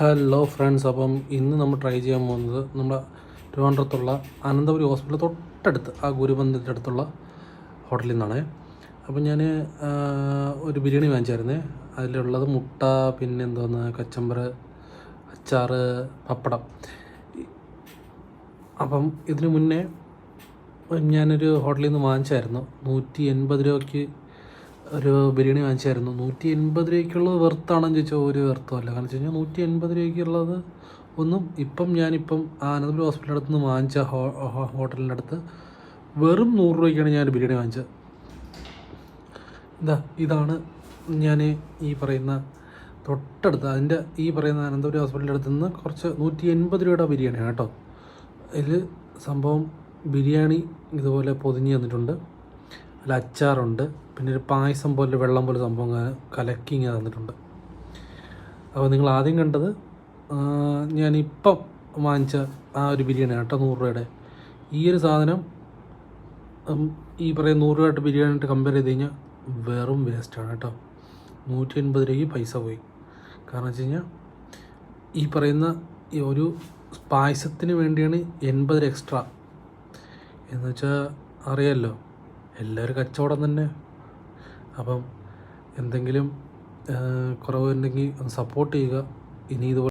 Hello friends, അപ്പം ഇന്ന് നമ്മൾ ട്രൈ ചെയ്യാൻ പോകുന്നത് നമ്മുടെ ട്രിവാൻഡ്രത്തുള്ള അനന്തപുരി ഹോസ്പിറ്റൽ തൊട്ടടുത്ത് ആ ഗുരുബന്ധിൻ്റെ അടുത്തുള്ള ഹോട്ടലിൽ നിന്നാണ്. അപ്പം ഞാൻ ഒരു ബിരിയാണി വാങ്ങിച്ചായിരുന്നേ. അതിലുള്ളത് മുട്ട, പിന്നെ എന്തോന്ന് കച്ചമ്പർ, അച്ചാറ്, പപ്പടം. അപ്പം ഇതിന് മുന്നേ ഞാനൊരു ഹോട്ടലിൽ നിന്ന് വാങ്ങിച്ചായിരുന്നു. 180 രൂപയ്ക്ക് ഒരു ബിരിയാണി വാങ്ങിച്ചായിരുന്നു. 180 രൂപയ്ക്കുള്ളത് വെർത്താണെന്ന് ചോദിച്ചാൽ ഒരു വെർത്തുമല്ല. കാരണം വെച്ച് കഴിഞ്ഞാൽ 180 രൂപയ്ക്കുള്ളത് ഒന്നും ഞാനിപ്പം അനന്തപുരം ഹോസ്പിറ്റലിൻ്റെ അടുത്ത് നിന്ന് വാങ്ങിച്ച ഹോട്ടലിൻ്റെ അടുത്ത് വെറും 100 രൂപയ്ക്കാണ് ഞാൻ ബിരിയാണി വാങ്ങിച്ചത്. ഇതാണ് ഞാൻ ഈ പറയുന്ന തൊട്ടടുത്ത് അതിൻ്റെ ഈ പറയുന്ന അനന്തപുരം ഹോസ്പിറ്റലിൻ്റെ അടുത്ത് നിന്ന് കുറച്ച് 180 രൂപയുടെ ബിരിയാണിയാണ് കേട്ടോ. ഇതിൽ സംഭവം ബിരിയാണി ഇതുപോലെ പൊതിഞ്ഞ് തന്നിട്ടുണ്ട്, അതിൽ അച്ചാറുണ്ട്, പിന്നെ ഒരു പായസം പോലെ വെള്ളം പോലെ സംഭവം കലക്കി ഇങ്ങനെ തന്നിട്ടുണ്ട്. അപ്പോൾ നിങ്ങൾ ആദ്യം കണ്ടത് ഞാനിപ്പം വാങ്ങിച്ച ആ ഒരു ബിരിയാണി കേട്ടോ, 100 രൂപയുടെ. ഈ ഒരു സാധനം ഈ പറയുന്ന 100 രൂപയുടെ ബിരിയാണിയായിട്ട് കമ്പയർ ചെയ്ത് കഴിഞ്ഞാൽ വെറും വേസ്റ്റാണ് കേട്ടോ. 180 രൂപയ്ക്ക് പൈസ പോയി. കാരണം വെച്ച് കഴിഞ്ഞാൽ ഈ പറയുന്ന ഈ ഒരു പായസത്തിന് വേണ്ടിയാണ് 80 എക്സ്ട്രാ. എന്ന് വെച്ചാൽ അറിയാമല്ലോ, എല്ലാവരും കച്ചവടം തന്നെ. അപ്പം എന്തെങ്കിലും കുറവുണ്ടെങ്കിൽ ഒന്ന് സപ്പോർട്ട് ചെയ്യുക. ഇനി ഇതുപോലെ